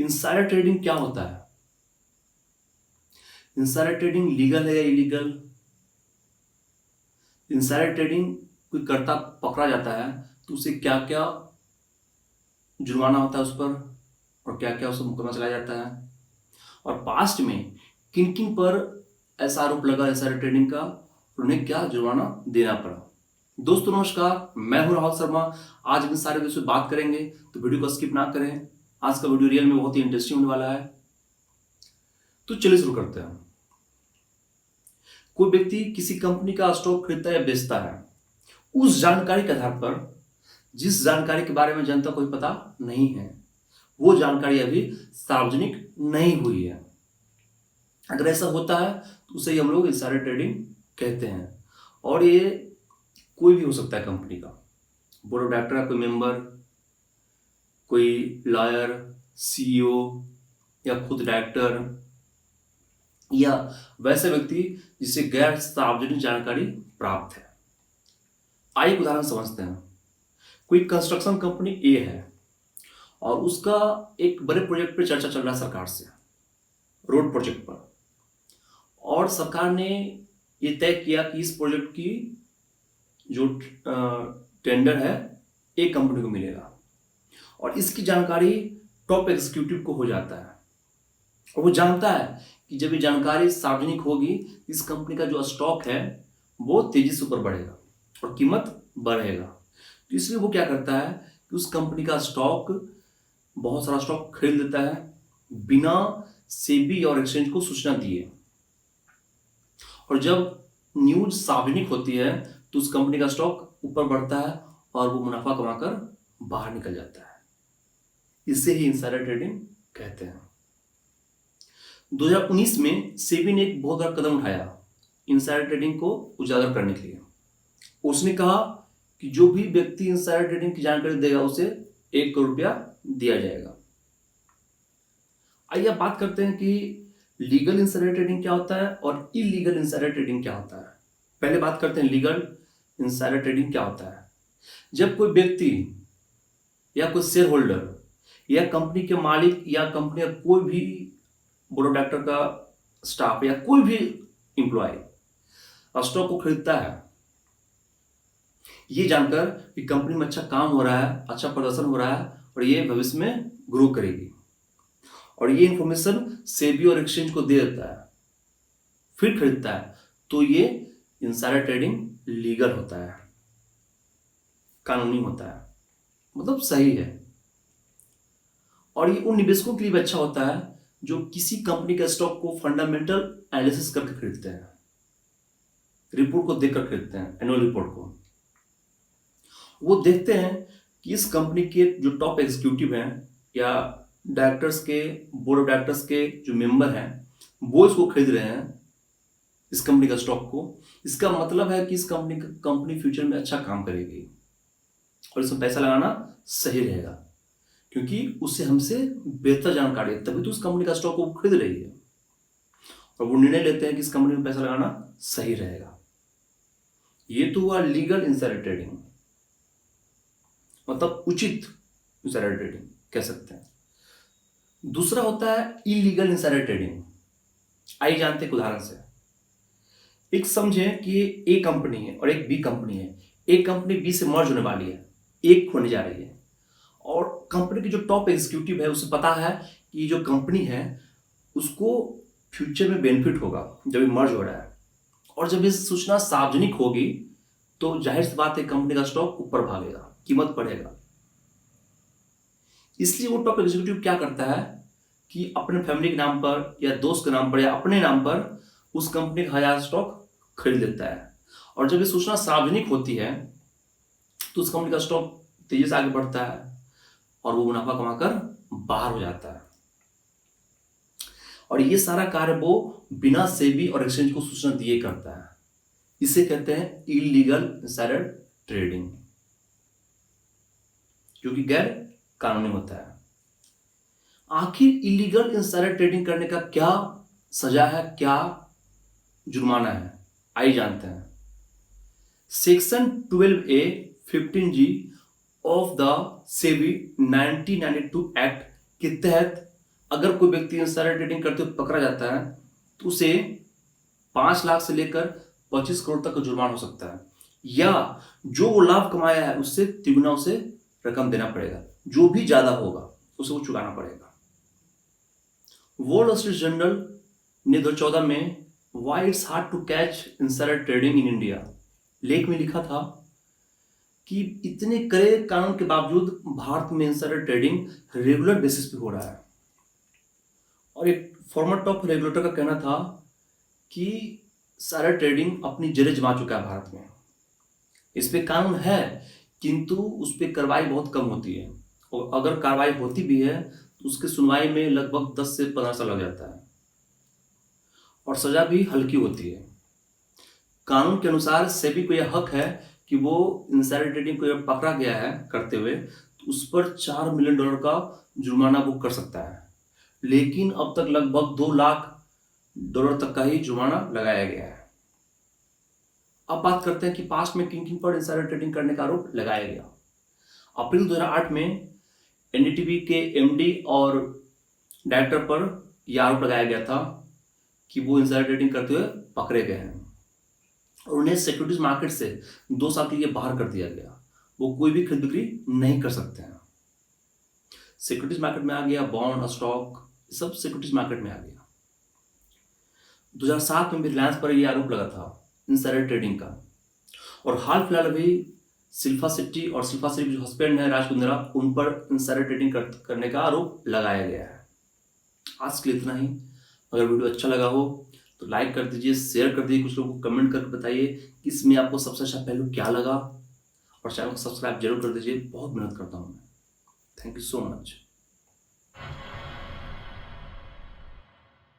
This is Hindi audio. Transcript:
इंसाइडर ट्रेडिंग क्या होता है? इंसाइडर ट्रेडिंग लीगल है या इलीगल? इंसाइडर ट्रेडिंग कोई करता पकड़ा जाता है तो उसे क्या क्या जुर्माना होता है उस पर, और क्या क्या उसे मुकदमा चलाया जाता है, और पास्ट में किन किन पर ऐसा आरोप लगा इंसाइडर ट्रेडिंग का और उन्हें क्या जुर्माना देना पड़ा। दोस्तों नमस्कार, मैं हूं राहुल शर्मा। आज हम इन सारे विषय पे बात करेंगे, तो वीडियो को स्किप ना करें। आज का वीडियो रियल में बहुत ही इंटरेस्टिंग होने वाला है। तो चलिए शुरू करते हैं। कोई व्यक्ति किसी कंपनी का स्टॉक खरीदता या बेचता है उस जानकारी के आधार पर जिस जानकारी के बारे में जनता को पता नहीं है, वो जानकारी अभी सार्वजनिक नहीं हुई है। अगर ऐसा होता है तो उसे ही हम लोग इनसाइडर ट्रेडिंग कहते हैं। और ये कोई भी हो सकता है, कंपनी का बोर्ड ऑफ डायरेक्टर का कोई मेंबर, कोई लॉयर, सीईओ या खुद डायरेक्टर, या वैसे व्यक्ति जिसे गैर सार्वजनिक जानकारी प्राप्त है। आइए एक उदाहरण समझते हैं। कोई कंस्ट्रक्शन कंपनी ए है और उसका एक बड़े प्रोजेक्ट पे चर्चा चल रहा है सरकार से, रोड प्रोजेक्ट पर, और सरकार ने ये तय किया कि इस प्रोजेक्ट की जो टेंडर है एक कंपनी को मिलेगा, और इसकी जानकारी टॉप एग्जीक्यूटिव को हो जाता है। और वो जानता है कि जब ये जानकारी सार्वजनिक होगी, इस कंपनी का जो स्टॉक है वो तेजी से ऊपर बढ़ेगा और कीमत बढ़ेगा। तो इसलिए वो क्या करता है कि उस कंपनी का स्टॉक, बहुत सारा स्टॉक खरीद लेता है बिना सेबी और एक्सचेंज को सूचना दिए। और जब न्यूज सार्वजनिक होती है तो उस कंपनी का स्टॉक ऊपर बढ़ता है और वो मुनाफा कमाकर बाहर निकल जाता है। इसे ही इंसाइडर ट्रेडिंग कहते हैं। 2019 में सेबी ने एक बहुत बड़ा कदम उठाया इंसाइडर ट्रेडिंग को उजागर करने के लिए। उसने कहा कि जो भी व्यक्ति इंसाइडर ट्रेडिंग की जानकारी देगा उसे 1 करोड़ रुपया दिया जाएगा। आइए अब बात करते हैं कि लीगल इंसाइडर ट्रेडिंग क्या होता है और इलीगल इंसाइडर ट्रेडिंग क्या होता है। पहले बात करते हैं लीगल इंसाइडर ट्रेडिंग क्या होता है। जब कोई व्यक्ति या कोई शेयर होल्डर या कंपनी के मालिक या कंपनी का कोई भी बोर्ड ऑफ डायरेक्टर का स्टाफ या कोई भी एम्प्लॉय स्टॉक को खरीदता है, ये जानकर कि कंपनी में अच्छा काम हो रहा है, अच्छा प्रदर्शन हो रहा है और ये भविष्य में ग्रो करेगी, और ये इंफॉर्मेशन सेबी और एक्सचेंज को दे देता है, फिर खरीदता है, तो ये इंसाइडर ट्रेडिंग लीगल होता है, कानूनी होता है, मतलब सही है। और ये उन निवेशकों के लिए भी अच्छा होता है जो किसी कंपनी के स्टॉक को फंडामेंटल एनालिसिस करके खरीदते हैं, रिपोर्ट को देखकर खरीदते हैं, एनुअल रिपोर्ट को। वो देखते हैं कि इस कंपनी के जो टॉप एग्जीक्यूटिव हैं या डायरेक्टर्स के, बोर्ड ऑफ डायरेक्टर्स के जो मेंबर हैं, वो इसको खरीद रहे हैं, इस कंपनी का स्टॉक को। इसका मतलब है कि इस कंपनी फ्यूचर में अच्छा काम करेगी और इसमें पैसा लगाना सही रहेगा, क्योंकि उससे हमसे बेहतर जानकारी है, तभी तो उस कंपनी का स्टॉक वो खरीद रही है, और वो निर्णय लेते हैं कि इस कंपनी में पैसा लगाना सही रहेगा। ये तो हुआ लीगल इंसाइडर ट्रेडिंग, मतलब उचित इंसाइडर ट्रेडिंग कह सकते हैं। दूसरा होता है इलीगल इंसाइडर ट्रेडिंग। आइए जानते हैं एक उदाहरण से। एक समझें कि ए कंपनी है और एक बी कंपनी है। ए कंपनी बी से मर्ज होने वाली है, एक होने जा रही है, और कंपनी की जो टॉप एग्जीक्यूटिव है उसे पता है कि जो कंपनी है उसको फ्यूचर में बेनिफिट होगा जब ये मर्ज हो रहा है, और जब ये सूचना सार्वजनिक होगी तो जाहिर सी बात है कंपनी का स्टॉक ऊपर भागेगा, कीमत बढ़ेगा। इसलिए वो टॉप एग्जीक्यूटिव क्या करता है कि अपने फैमिली के नाम पर या दोस्त के नाम पर या अपने नाम पर उस कंपनी का 1000 स्टॉक खरीद लेता है, और जब ये सूचना सार्वजनिक होती है तो उस कंपनी का स्टॉक तेजी से आगे बढ़ता है और वो मुनाफा कमाकर बाहर हो जाता है। और ये सारा कार्य वो बिना सेबी और एक्सचेंज को सूचना दिए करता है। इसे कहते हैं इलीगल इंसाइडर ट्रेडिंग, जो कि गैर कानूनी होता है। आखिर इलीगल इंसाइडर ट्रेडिंग करने का क्या सजा है, क्या जुर्माना है, आइए जानते हैं। Section 12A 15G of the SEBI 1992 act के तहत अगर कोई व्यक्ति इनसाइडर ट्रेडिंग करते हुए पकड़ा जाता है तो उसे 5 लाख से लेकर 25 करोड़ तक का जुर्माना हो सकता है, या जो वो लाभ कमाया है उससे तिगुना उसे रकम देना पड़ेगा, जो भी ज्यादा होगा उसे वो चुकाना पड़ेगा। वॉल स्ट्रीट जर्नल ने 2014 में why it's hard to catch insider trading in India लेख में लिखा था कि इतने कड़े कानून के बावजूद भारत में इनसाइडर ट्रेडिंग रेगुलर बेसिस पे हो रहा है। और एक फॉर्मर टॉप रेगुलेटर का कहना था कि सारा ट्रेडिंग अपनी जड़ें जमा चुका है भारत में। इस पे कानून है किंतु उस पर कार्रवाई बहुत कम होती है, और अगर कार्रवाई होती भी है तो उसकी सुनवाई में लगभग 10 से 15 साल लग जाता है, और सजा भी हल्की होती है। कानून के अनुसार सेबी को यह हक है कि वो इनसाइडर ट्रेडिंग को पकड़ा गया है करते हुए तो उस पर $4 मिलियन का जुर्माना वो कर सकता है, लेकिन अब तक लगभग $2 लाख तक का ही जुर्माना लगाया गया है। अब बात करते हैं कि पास्ट में किन किन पर इनसाइडर ट्रेडिंग करने का आरोप लगाया गया। अप्रैल 2008 में एनडीटीवी के एमडी और डायरेक्टर पर यह आरोप लगाया गया था कि वो इनसाइडर ट्रेडिंग करते हुए पकड़े गए हैं और उन्हें सिक्योरिटीज मार्केट से 2 साल के लिए बाहर कर दिया गया। वो कोई भी खरीद बिक्री नहीं कर सकते हैं। सिक्योरिटीज मार्केट में आ गया बॉन्ड, स्टॉक, सब सिक्योरिटीज मार्केट में आ गया। 2007 में भी रिलायंस पर यह आरोप लगा था इनसाइडर ट्रेडिंग का, और हाल फिलहाल अभी शिल्पा शेट्टी और शिल्पा शेट्टी जो हस्बैंड है राज कुंद्रा, उन पर इनसाइडर ट्रेडिंग करने का आरोप लगाया गया है। आज के लिए इतना ही। अगर वीडियो अच्छा लगा हो तो लाइक कर दीजिए, शेयर कर दीजिए, कुछ लोगों को कमेंट करके बताइए कि इसमें आपको सबसे अच्छा पहलू क्या लगा, और चैनल को सब्सक्राइब जरूर कर दीजिए। बहुत मेहनत करता हूँ मैं। Thank you so much.